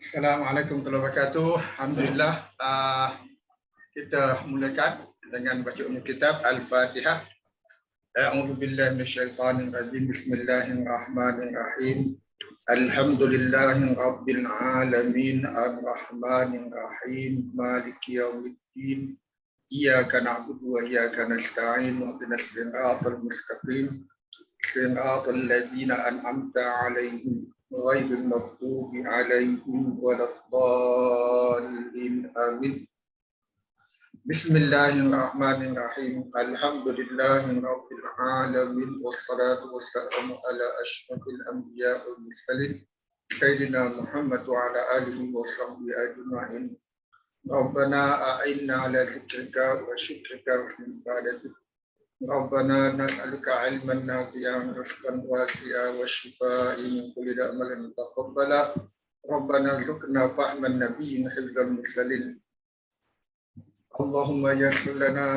Assalamualaikum warahmatullahi wabarakatuh. Alhamdulillah, kita mulakan dengan baca umum kitab Al-Fatihah. A'udzu billahi minasyaitonir rajim. Bismillahirrahmanirrahim. Alhamdulillahi rabbil alamin arrahmanir rahim maliki yaumiddin. Iyyaka na'budu wa iyyaka nasta'in. Ihdinas siratal mustaqim. Siratal ladzina an'amta 'alaihim غير المغضوب عليهم ولا الضالين آمين. بسم الله الرحمن الرحيم. الحمد لله رب العالمين والصلاة والسلام على أشرف الأنبياء والمرسلين سيدنا محمد وعلى آله وصحبه أجمعين. ربنا أعنا على ذكرك وشكرك وحسن عبادتك. ربنا نسألك علما نافعا ورزقا واسعا والشفاء من كل داء تقبلا. ربنا ارزقنا فهم النبي حفظ المرسلين. اللهم يسر لنا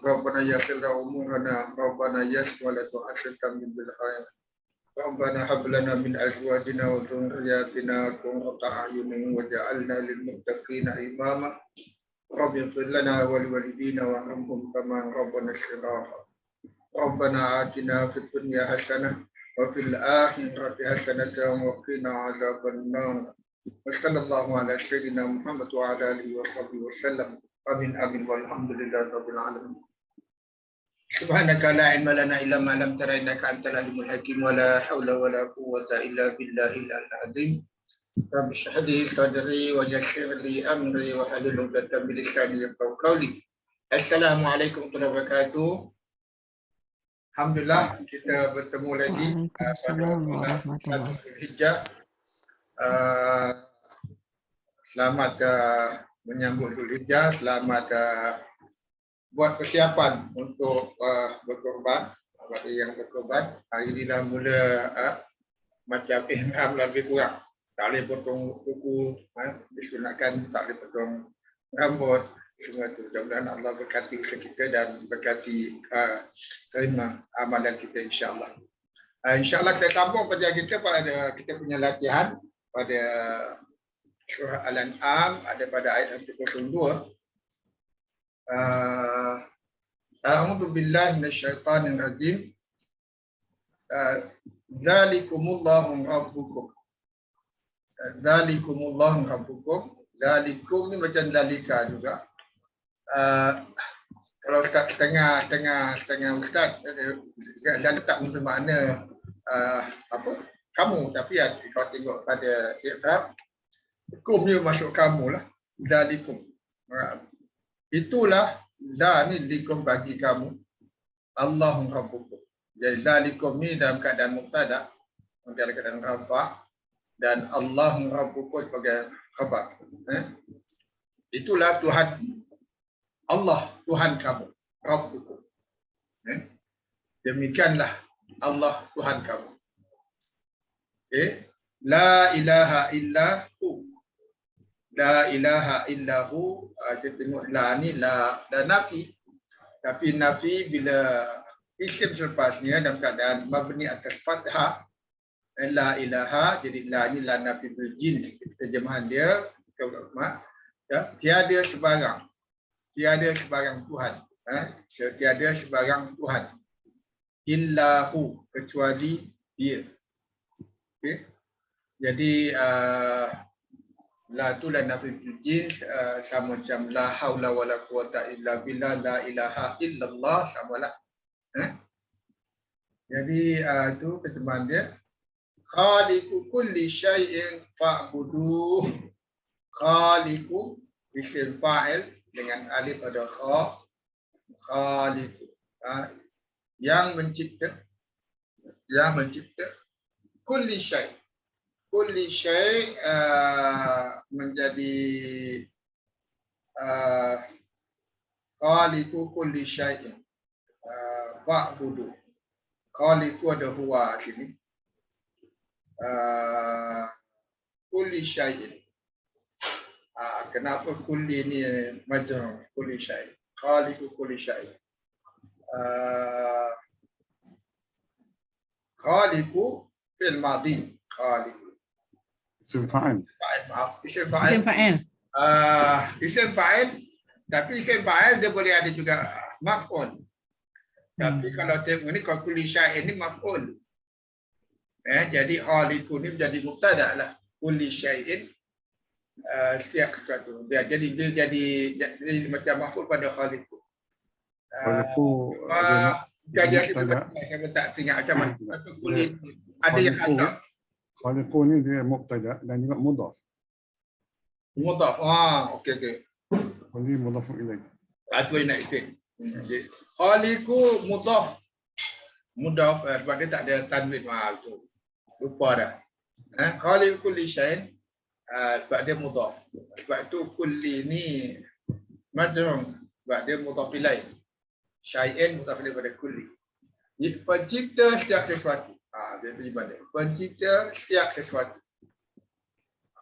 ربنا يسر أمورنا ربنا يسر ولا تعسر من بالخير. ربنا هب لنا من أزواجنا وذرياتنا قرة أعين واجعلنا للمتقين إماما. رب اغفر لنا ولوالدينا وارحمهم كما ربنا صغارا. ربنا آتنا في الدنيا حسنة وفي الآخرة حسنة وقنا عذاب النار. وصلى الله على سيدنا محمد وعلى آله وصحبه وسلم. آمين آمين والحمد لله رب العالمين. سبحانك لا علم لنا إلا ما علمتنا إنك أنت العليم الحكيم ولا حول ولا قوة إلا بالله العظيم. Rabbi shrah li sadri wa yassir li amri wa hlul 'uqdatam min lisani yafqahu qawli. Assalamualaikum warahmatullahi wabarakatuh. Alhamdulillah kita bertemu lagi pada bulan Zulhijjah. Selamat menyambut Zulhijjah, selamat buat persiapan untuk berkorban. Bagi yang berkorban, hari ini dah mula macam ihram lebih kurang. Tak boleh potong kuku, disunatkan tak boleh potong rambut. Semua itu mudah-mudahan Allah berkati usaha kita dan berkati terima amalan kita insyaAllah. InsyaAllah kita sambung pada kita pada kita punya latihan pada surah Al-An'am ada pada ayat 102. A'udzu billahi minasyaitonir rajim. Dzalikumullahu rabbukum. Dzalikumullahu rabbukum. Dzalikum ni macam dzalika juga. Kalau setengah ustaz dan tak bermakna apa kamu, tapi kalau tengok pada kitab hukum ni masuk kamu lah. Dzalikum. Itulah za ni likum bagi kamu. Allahu rabbukum. Jadi dzalikum ni dalam keadaan mubtada, dalam keadaan rafa'. Dan Allahu rabbukum sebagai khabar. Itulah Tuhan Allah, Tuhan kamu, Rabbukum. Demikianlah Allah Tuhan kamu. La ilaha illahu. La ilaha illahu. Kita tengok la ni la dan nafi. Tapi nafi bila isim selepasnya dalam keadaan mabni atas fathah, la ilaha, jadi la ni la nafi bil jins, terjemahan dia ya, tiada sebarang Tuhan, tiada sebarang Tuhan illahu, kecuali dia. Okey, jadi la tu la nafi bil jins, sama macam la haula wala quwata illa billah, la ilaha illallah, samalah. Jadi itu terjemahan dia. Khaliqu kulli syai'in fa'buduh. Khaliqu isim fa'il dengan alif ada kha. Khaliqu, yang mencipta kulli syai'. Kulli syai' menjadi khaliqu kulli syai'in fa'buduh. Khaliqu ada huwa sini. Kulli syai'in. Kenapa kulli ni majrur? Kulli syai'. Khaliqu kulli syai'. Khaliqu fil madhi. Khaliqu. Isim fa'il. Maaf, isim Isim fa'il. fa'il. Isim fa'il, tapi isim fa'il dia boleh ada juga maf'ul. Tapi kalau tengok ni kalau kulli syai'in ni maf'ul. Jadi khaliqun ni menjadi mubtada lah. Kulli syai'in setiap sesuatu. Dia jadi macam maf'ul pada khaliqun. Dia juga saya tak ingat macam mana. Kulli ada yang ada. Khaliqun ni dia mubtada dan juga mudhaf. Mudhaf. Okey. Kulli mudhaf ilaih. Itu yang nak ikut. Khaliqu mudhaf. Mudhaf sebab dia tak ada tanwin. Tu. Lupa dah. Khaliqu kulli syai'in sebab dia mudhaf. Sebab tu kulli ni majrur sebab dia mudhaf ilaih. Syai'in mudhaf ilaih pada kulli. Ini pencipta setiap sesuatu. Dia beribadah. Pencipta setiap sesuatu.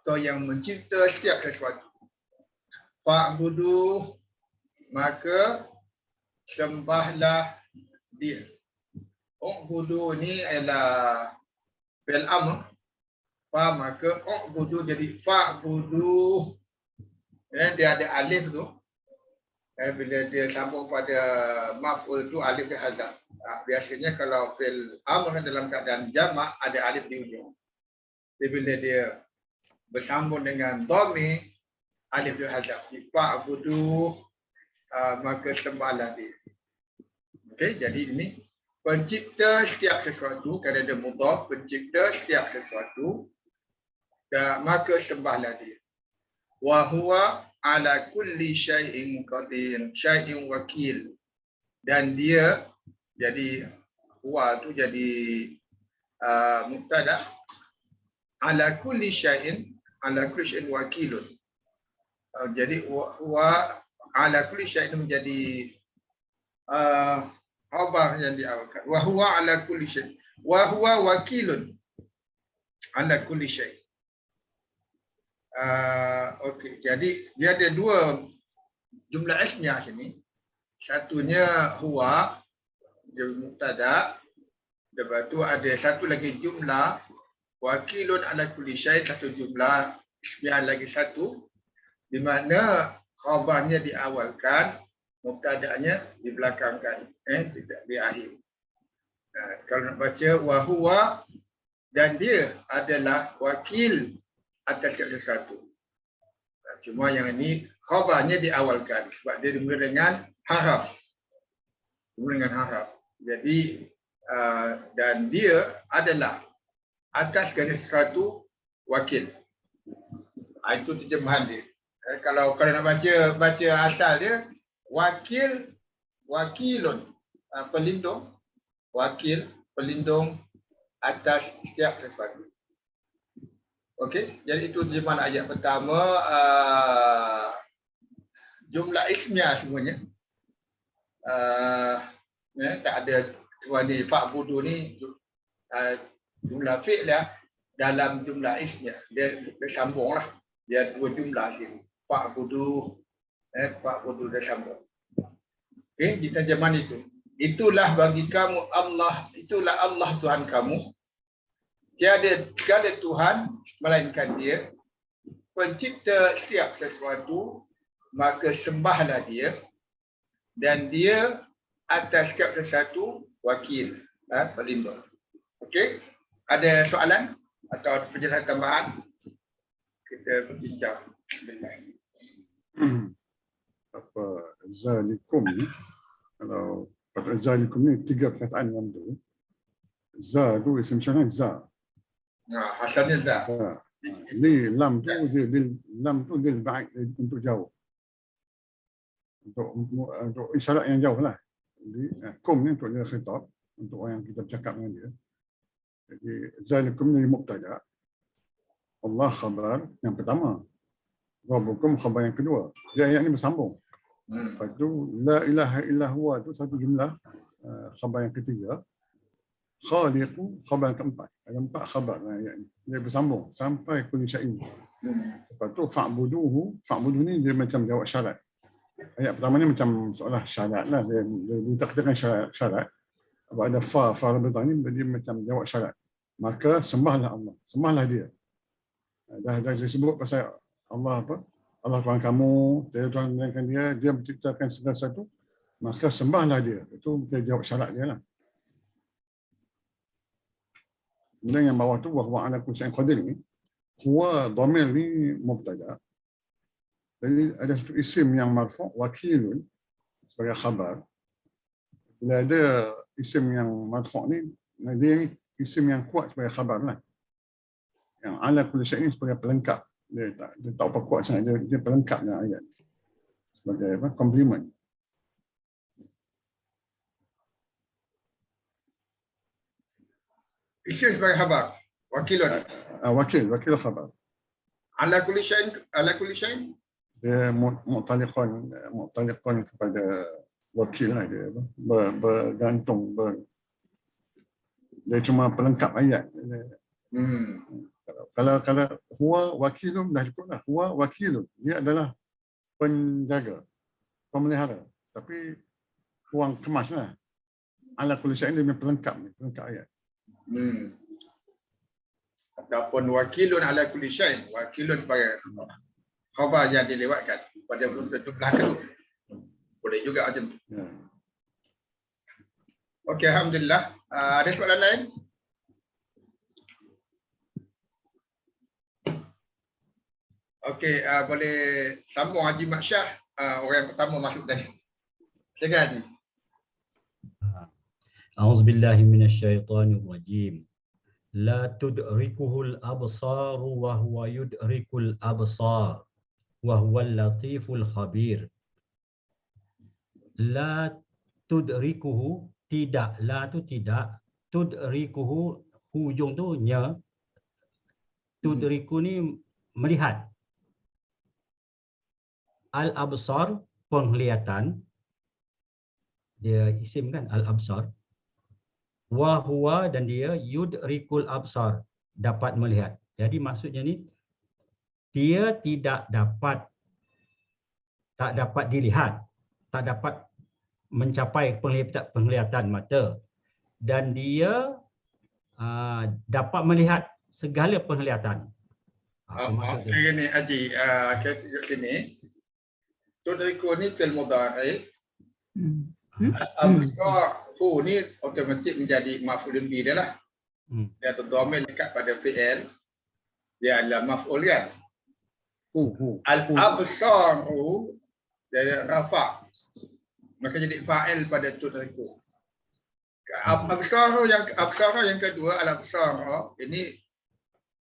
Atau yang mencipta setiap sesuatu. Fa'budu, maka sembahlah dia. U'budu ni ialah fi'il amr. Maka u'budu jadi fa'budu. Dia ada alif tu. Bila dia sambung pada maf'ul tu alif dia hazaf. Biasanya kalau fi'il amr dalam keadaan jamak ada alif di ujung. Jadi bila dia bersambung dengan dhamir alif dia hazaf. Fa'budu maka sembahlah dia. Okey, jadi ini pencipta setiap sesuatu, kerana dia mudhaf, pencipta setiap sesuatu, maka sembahlah dia. Wa huwa ala kulli syai'in qadir, syai'in wakil. Dan dia jadi huwa tu jadi mubtada, ala kulli syai'in wakilun. Jadi huwa ala kulli syai'in menjadi khabar yang diawalkan. Wa huwa ala kulli syai'. Wa huwa wakilun ala kulli syai'. Okey, jadi dia ada dua jumlah ismiyah sini. Satunya huwa, dia mubtada. Lepas tu ada satu lagi jumlah wakilun ala kulli syai', satu jumlah ismiyah lagi satu, di mana khabarnya diawalkan, mubtada'nya dibelakangkan, tidak di akhir. Kalau nak baca wa huwa, dan dia adalah wakil atas sesuatu. Cuma yang ini khabarnya diawalkan sebab dia dimulai dengan haraf. Jadi dan dia adalah atas segala sesuatu wakil. Itu terjemahan dia. Kalau nak baca asal dia, wakilun, pelindung, wakil, pelindung atas setiap sesuatu. Okey, jadi itu terjemahan ayat pertama. Jumlah ismiyah semuanya. Tak ada ni fa'budu ni jumlah fi'lah dalam jumlah ismiyah. Dia sambunglah. Dia dua jumlah sini. Fa'budu, fa'budu dia sambung. Okey, di terjemahan itu. Itulah bagi kamu Allah, itulah Allah Tuhan kamu. Tiada Tuhan melainkan dia, pencipta setiap sesuatu, maka sembahlah dia, dan dia atas setiap sesuatu wakil, pelindung. Okey, ada soalan atau penjelasan tambahan? Kita berbincang. Apa zalikum ni, kalau pada zalikum ni tiga perkataan yang tu. Za tu isim syarah za. Asalnya za. Ni lam tu dia baik untuk jauh. Untuk isyarat yang jauh lah. Jadi kum ni untuk dia khitab, untuk orang yang kita bercakap dengan dia. Jadi zalikum ni mubtada. Allah khabar yang pertama. Rabbukum khabar yang kedua. Dia ayat ni bersambung. Lepas tu la ilaha illa huwa tu satu jumlah khabar yang ketiga. Khaliqu khabar yang keempat. Ada empat khabar ayat ni. Dia bersambung sampai kulli syai'in. Lepas tu fa'buduhu ni dia macam jawab syarat. Ayat pertama ni macam seolah syarat lah. Dia ditakdirkan syarat. Ada fa rabitah ni dia macam jawab syarat. Maka sembahlah Allah. Sembahlah dia. Dah disebut pasal Allah apa? Allah Tuhan kamu, tiada Tuhan melainkan dia menciptakan segala sesuatu, maka sembahlah dia. Itu kita jawab syarat dia lah. Kemudian yang bawah tu wa ala kulli syai'in qadir ni, huwa dhamir ni mubtada. Jadi ada satu isim yang marfu' wakilun sebagai khabar. Bila ada isim yang marfu' ni, dia ni isim yang kuat sebagai khabar lah. Yang ala kulli syai'in sebagai pelengkap. Dia tak apa kuat sangat, dia pelengkap dengan ayat. Sebagai apa? Komplement. Isim sebagai khabar. Wakilun. Wakil khabar. Ala kulli syai'in. Dia mu'taliqan kepada wakil lah dia. Bergantung. Dia cuma pelengkap ayat. Kalau huwa wakilun dah cukup lah. Huwa wakilun. Dia adalah penjaga, pemelihara. Tapi kurang kemas lah. Ala kulli syai'in dia pelengkap ayat. Ataupun wakilun ala kulli syai'in. Wakilun sebagai khabar yang dilewatkan pada belum tentu belakang. Boleh juga macam tu. Ya. Okey, alhamdulillah. Ada soalan lain? Okey, boleh sambung Haji Mat Syah, orang yang pertama masuk tadi. Silakan Haji. A'udzubillahi minasyaitonir rajim. La tudrikuhul absar wa huwa yudrikul absar wa huwal latiful khabir. La tudrikuhu, tidak, la tu tidak, tudrikuhu hujung tu nya, tudriku ni melihat. Al-absar penglihatan, dia isim kan, al-absar. Wa huwa dan dia yudrikul absar, dapat melihat. Jadi maksudnya ni dia tak dapat dilihat, tak dapat mencapai penglihatan mata, dan dia dapat melihat segala penglihatan. Apa maksudnya? Ini Haji, kat sini tudriku ni fi'il mudhari'. Al-absar ni automatik menjadi maf'ulun bih dia lah. Dia terdhamir dekat pada fi'il. Dia adalah maf'ul kan. Al-absar dia rafa'. Maka jadi fa'il pada tudriku. Absar yang kedua, al-absar ini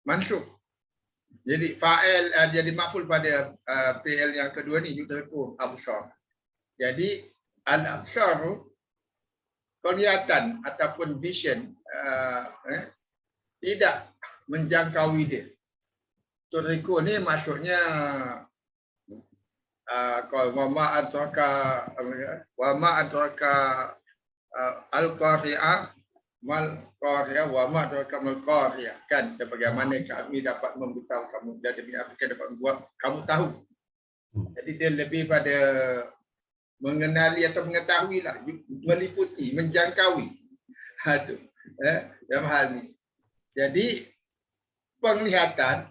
mansub. Jadi fa'il jadi maf'ul pada fi'il yang kedua ni yudriku absar. Jadi al-absar penglihatan ataupun vision tidak menjangkaui dia. Tudriku ni maksudnya wa ma adraka al-qari'ah mal qari'ah wa ma adraka mal qari'ah, kan, bagaimana kami dapat memberitahu kamu dan demi apa kita dapat membuat kamu tahu. Jadi dia lebih pada mengenali atau mengetahui lah, meliputi, menjangkaui. Tu dalam hal ni. Jadi penglihatan,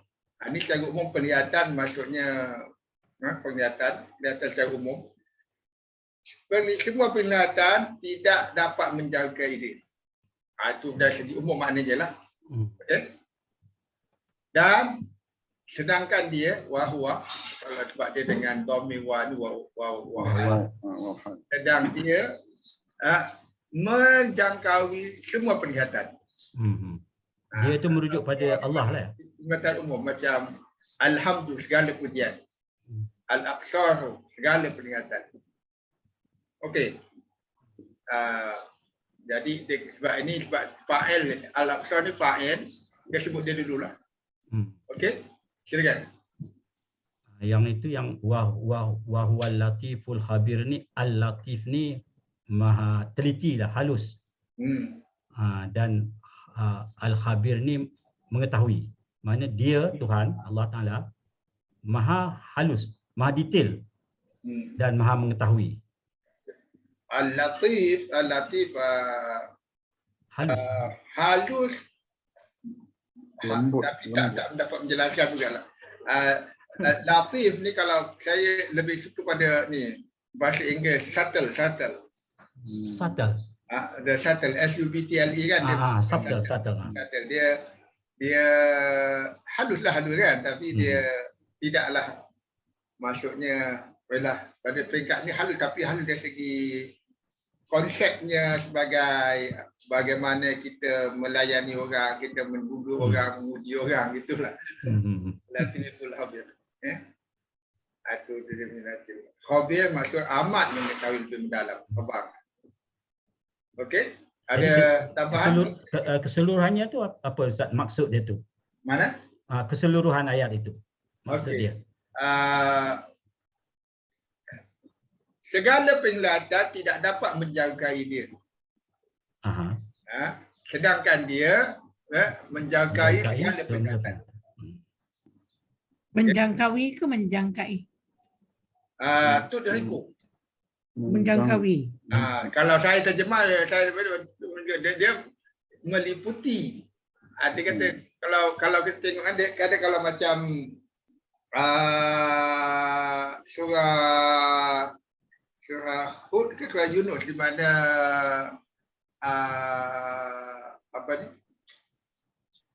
ini secara umum penglihatan maksudnya penglihatan secara umum. Semua penglihatan tidak dapat menjangkai dia. Itu dari segi umum maknanya lah. Okay? Dan sedangkan dia wahwa, sebab dia dengan dhamir wa sedang dia menjangkaui semua penglihatan. Dia itu merujuk pada Allah lah. Penglihatan umum macam alhamdu, segala pujian. Al-absar, segala penglihatan. Okey. Jadi sebab ini sebab fa'il, al-absar ni fa'il, dia sebut dia dululah. Okey. Silakan. Yang itu yang wahwal latiful khabir ni, al-latif ni maha teliti lah, halus. Dan al-khabir ni mengetahui. Maksudnya dia Tuhan Allah Taala maha halus, maha detail dan maha mengetahui. Al-latif Lembut, tapi lembut. tak dapat menjelaskan juga lah. Latif ni kalau saya lebih suka pada ni bahasa Inggeris subtle. Subtle. The subtle, SUBTLE kan. Subtle. Subtle. Dia halus kan, tapi dia tidaklah maksudnya pada peringkat ni halus, tapi halus dari segi konsepnya sebagai bagaimana kita melayani orang, kita menduga orang, menguji orang, gitulah. Latiful khabir. Itu dia latif. Khabir maksud amat mengetahui lebih mendalam. Khabar. Okey? Ada tambahan? Keseluruhannya tu apa Ustaz maksud dia tu? Mana? Keseluruhan ayat itu. Maksud dia. Segala penglihatan tidak dapat menjangkai dia. Sedangkan dia menjangkai segala penglihatan. Menjangkaui ke menjangkai? Itu dariku. Menjangkaui. Kalau saya terjemah, dia meliputi. Dia kata kalau kita tengok ada kalau macam surah Hud ke surah Yunus di mana apa ni?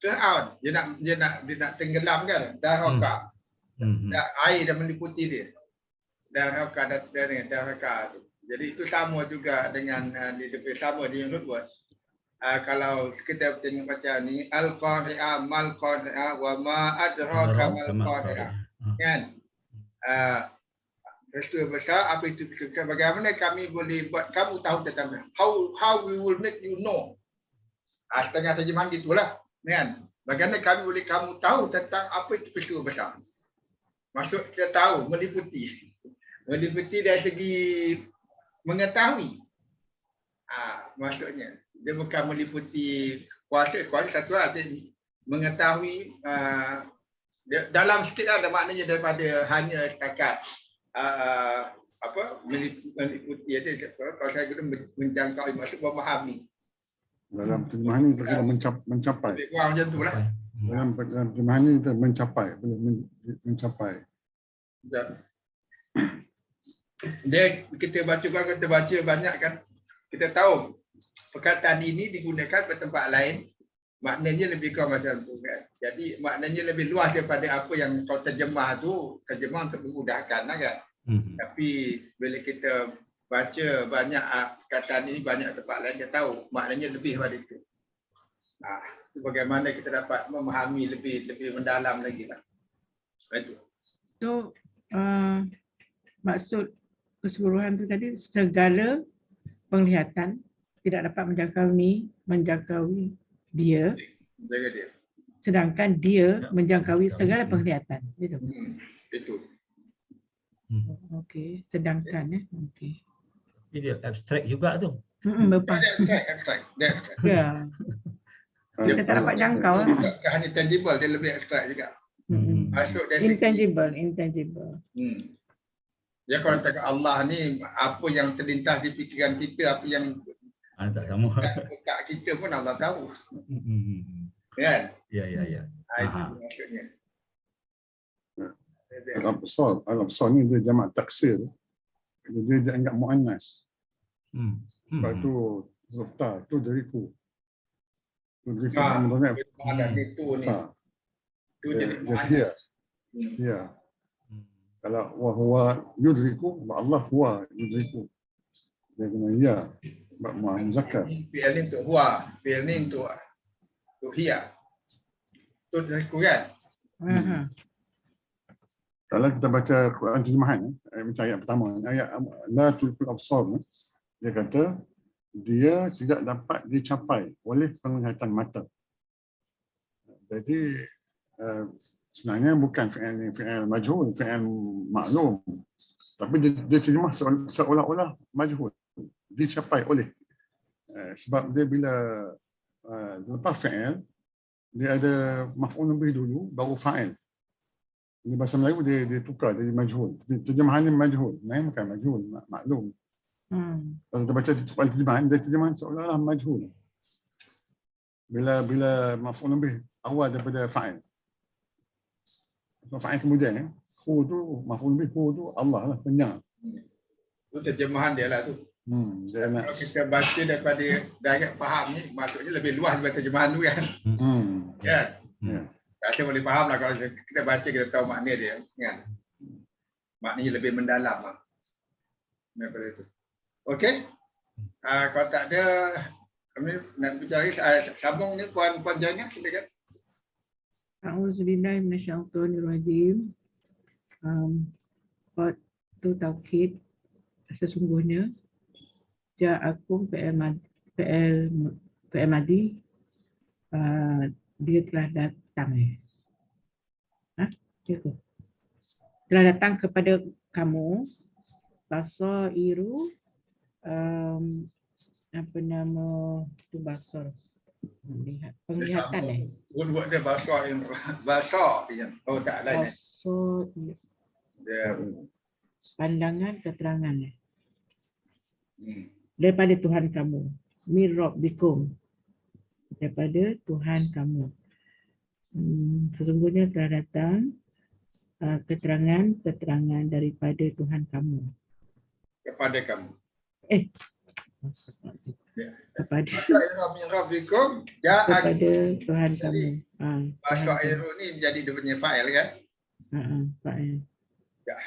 Fir'aun dia nak tenggelam kan, daraka. Air dah meliputi dia. Daraka tu. Jadi itu sama juga dengan sama di Hud buat. Kalau kita tengok macam ni, al-qari'ah mal qari'ah wa ma adraka mal qari'ah. Kan? Peristiwa besar, apa itu peristiwa? Bagaimana kami boleh buat kamu tahu tentang how we will make you know. Setengah terjemahan gitulah, kan? Bagaimana kami boleh kamu tahu tentang apa itu peristiwa besar. Maksud kita tahu, meliputi. Meliputi dari segi mengetahui. Maksudnya dia bukan meliputi kuasa satu hal, mengetahui dalam sikit ada maknanya daripada hanya setakat meliputi ada kalau saya kata menjangkau, maksud memahami. Dalam terjemahan ini kita mencapai. Lebih kurang macam tu lah. Dalam terjemahan ini kita mencapai, boleh mencapai. Dia kita baca banyak kan, kita tahu perkataan ini digunakan pada tempat lain, maknanya lebih kurang macam tu kan. Jadi maknanya lebih luas daripada apa yang kau terjemah untuk memudahkan lah kan. Tapi bila kita baca banyak perkataan ini banyak tempat lain, kita tahu maknanya lebih daripada itu. Itu bagaimana kita dapat memahami lebih mendalam lagi lah. Itu. So maksud keseluruhan itu tadi segala penglihatan tidak dapat menjangkaui dia, sedangkan dia menjangkaui segala penglihatan. Itu. Itu. Okey, sedangkan okey. Dia abstrak juga tu. Betul. Abstrak. Ya. Kita tak dapat jangkau lah. Bukan hanya tangible, dia lebih abstrak juga. Masuk dari Intangible. Ya kalau cakap Allah ni, apa yang terlintas di fikiran kita, apa yang Tak sama. otak kita pun Allah tahu. Kan? Ya. Itu maksudnya. Al-Absar ni dia jamak taksir. Dia dianggap muannas. Sebab tu huruf ta tu dariku. Tu dariku sama dengan Ada itu ni. Itu jadi dia muannas. ya. Kalau wa huwa yudriku, Allah huwa yudriku. Dia kena ya. Muzakkar. Fi'il ni untuk huwa, fi'il ni untuk hiya. Itu dariku kan? Kalau kita baca Quran terjemahan, macam ayat pertama, ayat la tulqul absar, dia kata dia tidak dapat dicapai oleh penglihatan mata. Jadi sebenarnya bukan fi'il majhul, fi'il maklum, tapi dia terjemah seolah-olah majhul, dicapai oleh. Sebab dia bila lepas fi'il, dia ada maf'ul bih dulu, baru fa'il. Ini bahasa Melayu dia tukar jadi majhul. Terjemahannya majhul. Sebenarnya bukan majhul, maklum. Kalau kita baca terjemahan, dia terjemahan seolah-olah majhul. Bila maf'ul bih awal daripada fa'il. Fa'il kemudian hu tu maf'ul bih, hu tu Allah lah, penyang. Itu terjemahan dia lah tu. Dia nak Kalau kita baca daripada direct faham ni, maksudnya lebih luas daripada terjemahan tu kan. Kan? ya. Rasa boleh faham lah kalau kita baca, kita tahu makna dia kan. Maknanya lebih mendalam lah daripada itu. Okey. Kalau tak ada nak bicara lagi, sambung ni Puan Jana, silakan. A'udzubillahi minasyaitonirrajim. Qad tu taukid, sesungguhnya ja'akum fi'il madi, dia telah datang. Dia tu. Telah datang kepada kamu basairu, apa nama tu, basar, penglihatan Word dia bahasa yang oh tak lain. basar, Dia pandangan, keterangan daripada Tuhan kamu, mir rabbikum, daripada Tuhan kamu. Sesungguhnya telah datang keterangan daripada Tuhan kamu. kepada kamu. Kepada Rabbikum ja'akum. kepada Tuhan kamu. Bahasa Airu ni jadi dia punya fa'il kan? Fa'il.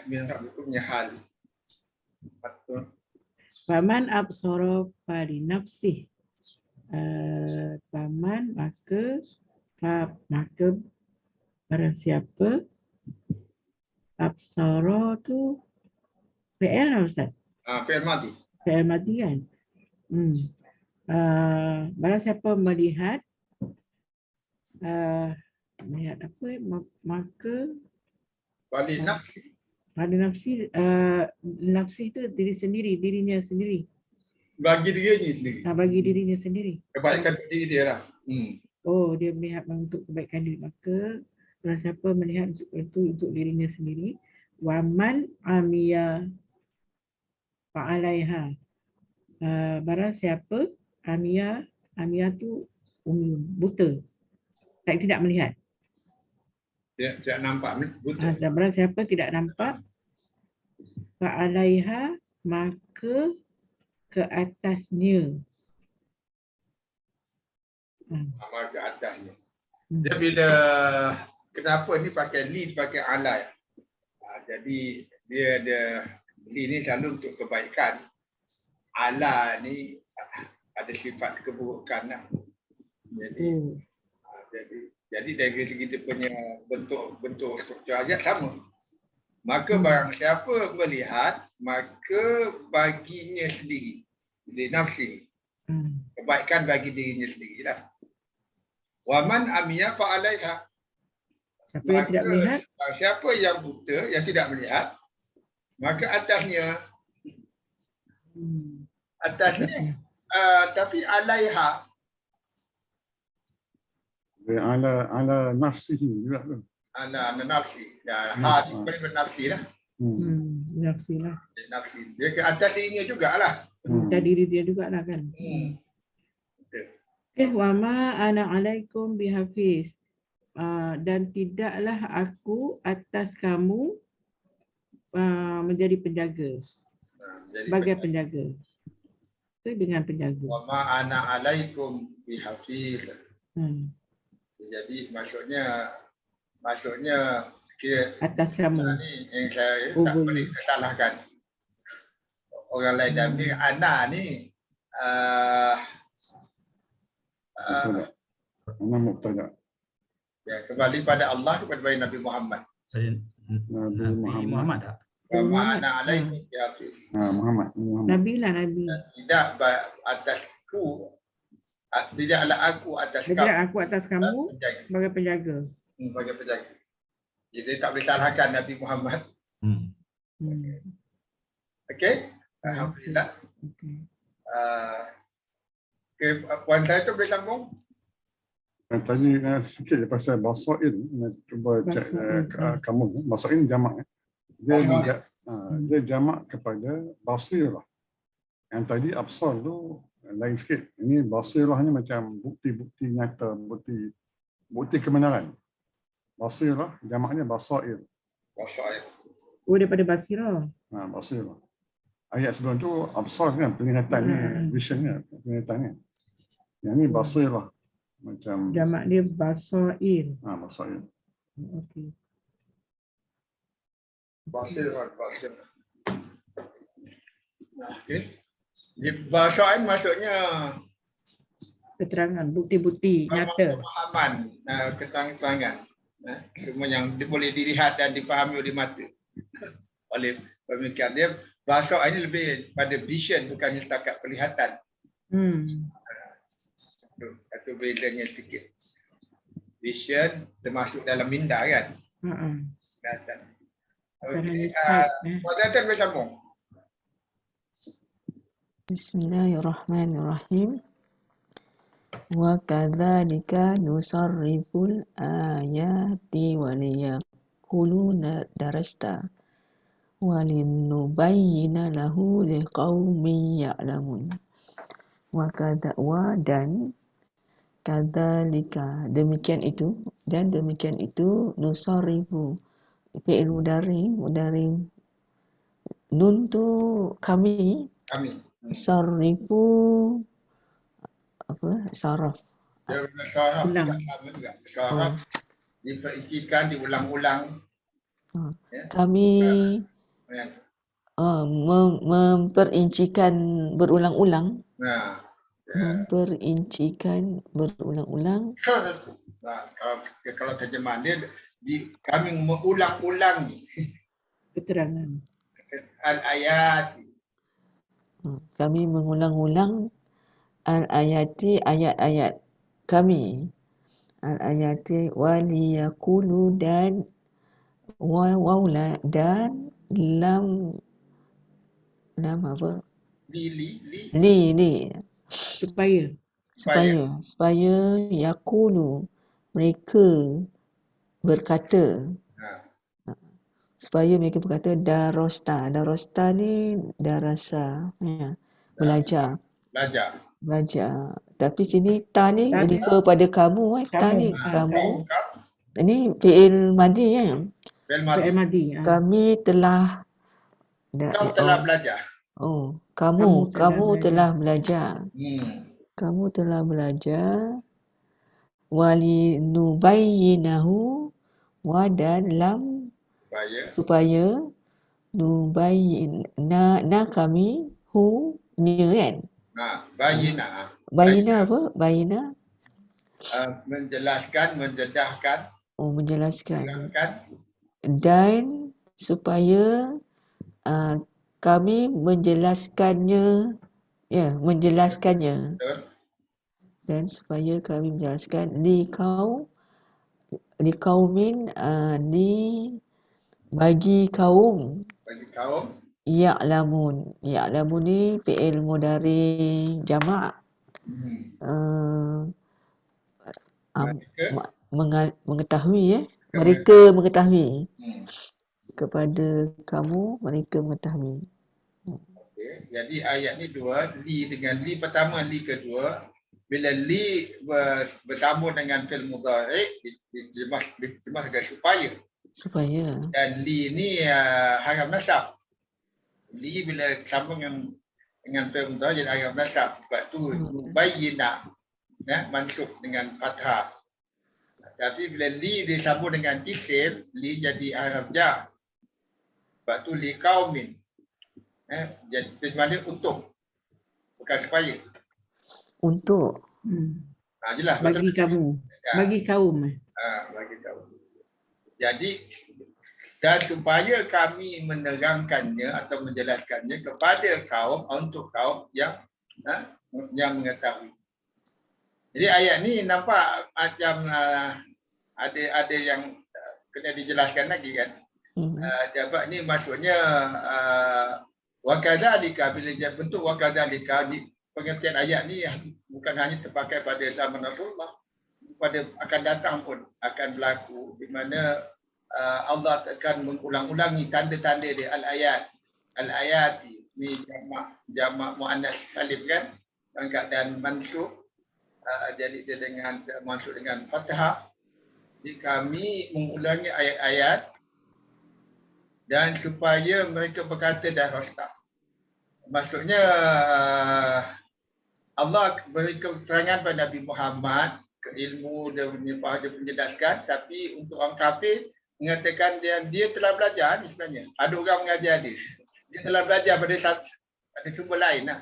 Min Rabbikum punya hal. Betul. Faman absara fali nafsih. Faman maka barang siapa absara tu fi'il lah Ustaz. Fi'il madhi. Fi'il madi kan. Barang siapa melihat melihat apa, maka Wali nafsi. pada nafsi, nafsi itu dirinya sendiri. Bagi dirinya sendiri. Bagi dirinya sendiri. Kebaikan diri dia lah. Oh, dia melihat untuk kebaikan diri, maka barang siapa melihat itu untuk dirinya sendiri. Waman amiya fa'alaiha. Barang siapa amiya tu umyun, buta, tidak melihat. Tidak nampak ni. Betul. Barang siapa tidak nampak, fa'alaiha, maka ke atasnya. Amal ke atasnya. Dia bila kenapa ni pakai li, pakai alai. Jadi dia ada li ni selalu untuk kebaikan. Ala ni ada sifat keburukan lah. Jadi dari segi kita punya bentuk struktur ayat sama. Maka barang siapa melihat, maka baginya sendiri. Di nafsi. Kebaikan bagi dirinya sendiri lah. Waman amiya fa'alaiha. Siapa yang tidak melihat, Siapa yang buta, yang tidak melihat, maka atasnya, tapi alaiha. Ala nafsihi juga tu. Ala nafsi. Ha ni bukan nafsi lah. nafsi lah. Nafsi. Dia ke atas dirinya jugalah. Atas diri dia juga lah kan. Wama ana alaikum bihafiz. Dan tidaklah aku atas kamu menjadi penjaga. Sebagai penjaga. Itu dengan penjaga. Wama ana alaikum bihafiz. Jadi maksudnya kira atas kamu. Ni yang saya tak boleh salahkan orang lain dalam ni. Ana ni Ana mubtada. Ya, kembali pada Allah, kepada Nabi Muhammad. Nabi Muhammad tak? Wama ana alaikum bihafiz. Muhammad. Nabi lah Nabi. Tidak atasku, tidaklah aku atas kamu. Tidak aku atas kamu sebagai penjaga. Sebagai penjaga. Jadi tak boleh salahkan Nabi Muhammad. Okey. Alhamdulillah. Okay, puan saya tu boleh sambung? Tadi sikit pasal basair, cuba cek kamu. Basair jamak. Dia jamak kepada basirah. Yang tadi absar tu lain sikit. Ini basirah ni macam bukti-bukti nyata, bukti bukti kebenaran. Basirah jamaknya basair. Basair. Oh, daripada basirah. Basirah. Ayat sebelum tu absar kan, penglihatan ni, vision ni, penglihatan ni. Yang ni basirah. Macam Jamak dia basair. basair. Okey. Basirah. Okey. Di basair maksudnya Keterangan, bukti-bukti nyata. pemahaman, keterangan. Semua yang boleh dilihat dan dipahami oleh mata. Oleh pemikiran dia, basar ini lebih pada vision, bukannya setakat penglihatan. Satu bedanya sedikit. Vision termasuk dalam minda kan. Okey. Mazatan bersambung. Bismillahirrahmanirrahim. Wa kadzalika nusarriful ayati waliyaqulu darasta walinubayyina lahu liqaumin ya'lamun. Wa dan kadzalika demikian itu nusarrifu fi'il mudhari nun tu kami sarrifu saraf. Dia saraf juga sama juga. Saraf diperincikan, diulang-ulang. Kami memperincikan berulang-ulang. Memperincikan berulang-ulang. Kalau terjemahan dia, kami mengulang-ulang keterangan al-ayat. Kami mengulang-ulang al-ayati, ayat-ayat kami. Al-ayati waliyaqulu dan waula dan lam apa? Li. Supaya yaqulu mereka berkata. Supaya mereka berkata darosta ni darasa, ya, belajar. Tapi sini ta ni refer pada kamu, ta ni kamu. Ini fi'il madi ya. Fi'il madi. Kami telah belajar. Kamu telah belajar. Kamu telah belajar. Walinubayyinahu wa dan lam supaya nubayyina kami nya kan. Bayina apa? Bayina menjelaskan, mendedahkan. Menjelaskan. Dan supaya kami menjelaskannya. Dan supaya kami menjelaskan liqaumin bagi kaum ya'lamun ni fi'il mudhari jamak. Mengetahui mereka mengetahui. Kepada kamu mereka mengetahui. Jadi ayat ni dua, li dengan li pertama, li kedua. Bila li bersambung dengan fi'il mudhari diterjemah sebagai supaya. Dan li ni haraf nasab. Li bila sambung dengan fi'il mudhari jadi haraf nasab. Sebab tu nubayyina mansub dengan fathah. Tapi bila li disambung dengan isim, li jadi haraf jar. Sebab tu li qaumin. Jadi terjemah dia untuk, bukan supaya. Untuk. Jelas. Bagi kamu. Bagi kaum. Bagi kaum. Jadi dan supaya kami menerangkannya atau menjelaskannya kepada kaum, untuk kaum yang mengetahui. Jadi ayat ni nampak macam ada yang kena dijelaskan lagi kan. Sebab ni maksudnya wa kadzalika, bila dia bentuk wa kadzalika, pengertian ayat ni bukan hanya terpakai pada zaman Rasulullah, pada akan datang pun akan berlaku, di mana Allah akan mengulang-ulangi tanda-tanda dia al-ayat ni jamak muannas salim kan, dan mansub. Jadi dia dengan mansub dengan fathah Jadi kami mengulangi ayat-ayat dan supaya mereka berkata dah rasta. Maksudnya Allah beri keterangan pada Nabi Muhammad ke ilmu dia menjelaskan, tapi untuk orang kafir mengatakan dia telah belajar ni sebenarnya. Ada orang mengajar hadis. Dia telah belajar pada sumber lain lah.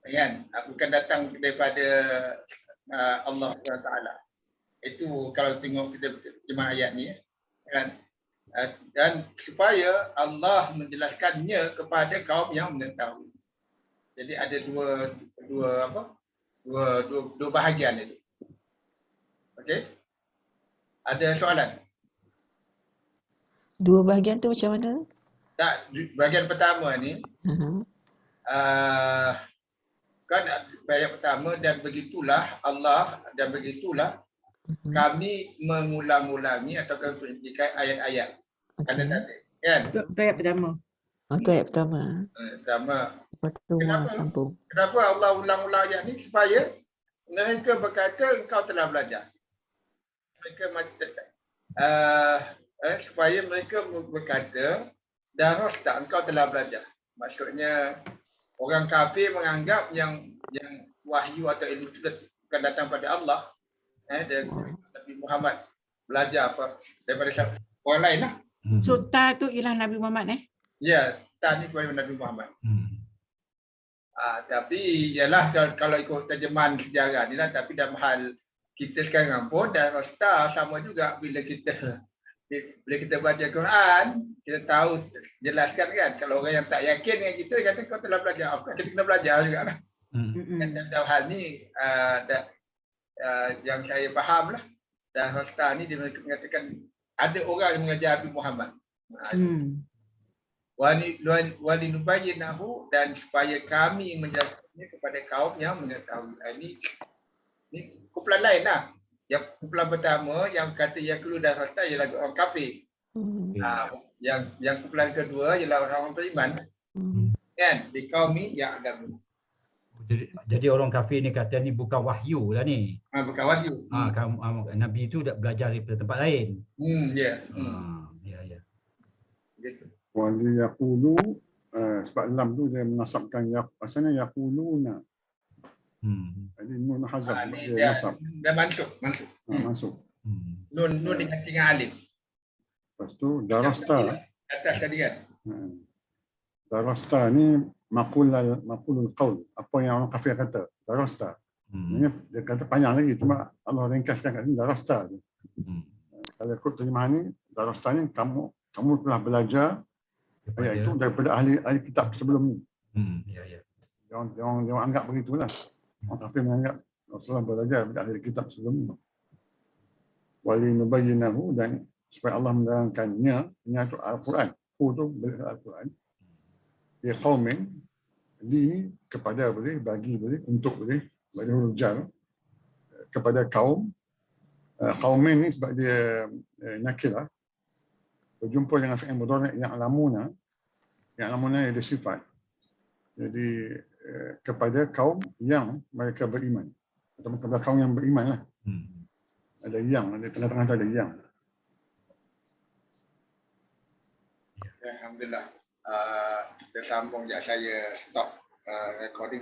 Kan? Bukan datang daripada Allah SWT. Itu kalau tengok kita terjemah ayat ni. Kan? Dan supaya Allah menjelaskannya kepada kaum yang mengetahui. Jadi ada dua bahagian itu. Okey? Ada soalan? Dua bahagian tu macam mana? Tak, bahagian pertama ni kan bahagian pertama dan begitulah Allah dan begitulah kami mengulang-ulangi atau memperinci ayat-ayat. Ada tadi, kan? Itu ayat pertama. Itu ayat pertama. Pertama. Lepas tu sambung. Kenapa Allah ulang-ulang ayat ni? Supaya mereka berkata engkau telah belajar. Mereka supaya mereka berkata darah tak engkau telah belajar. Maksudnya orang kafir menganggap yang wahyu atau ilmu itu bukan datang pada Allah. Dan Nabi Muhammad belajar apa daripada orang lain lah. So ta tu ialah Nabi Muhammad Ya, ta ni daripada Nabi Muhammad. Tapi ialah kalau ikut terjemahan sejarah ni lah, tapi dalam hal kita sekarang pun dan rasta sama juga bila kita baca Quran, kita tahu jelaskan kan. Kalau orang yang tak yakin dengan kita kata kau telah belajar, kita kena belajar juga lah. Dalam hal ni yang saya faham lah, dan rasta ni dia mengatakan ada orang yang mengajar Nabi Muhammad. Wali nubayyinahu dan supaya kami menjelaskannya kepada kaum yang mengetahui. Ini kumpulan lain lah. Yang kumpulan pertama yang kata yang keluar dan rasta ialah orang kafir. Yang kumpulan kedua ialah orang beriman. Kan? Di kaum ni yang ada. Jadi orang kafir ni kata ni bukan wahyu lah ni. Bukan wahyu. Nabi tu dah belajar di tempat lain. Ya. Ya. Gitu. Wali yaqulu sebab lam tu dia menasabkan asalnya yaquluna. Jadi nun hazaf dia nasab. Dia masuk. Masuk. Nun dengan alif. Lepas tu darasta. Atas tadi kan. Darasta ni maqulul qaul. Apa yang orang kafir kata. Darasta. Ini dia kata panjang lagi, cuma Allah ringkaskan kat sini darasta je. Kalau ikut terjemahan ni, darasta ni kamu telah belajar ayat itu daripada ahli kitab sebelum ni. Ya. Jangan anggap begitulah. Orang kafir menganggap Rasulullah belajar daripada ahli kitab sebelum ni. Wali nubayyinahu dan supaya Allah menerangkannya, itu Al-Quran. Itu Al-Quran. Dia qaumin li kepada boleh, bagi boleh, untuk boleh, bagi huruf jar kepada kaum. Qaumin ni sebab dia nakirah berjumpa dengan fi'il mudhari' yang lamuna ada sifat. Jadi kepada kaum yang mereka beriman atau kepada kaum yang beriman lah. Ada yang, ada tengah-tengah tu ada yang. Alhamdulillah. Kita sambung je, saya stop recording.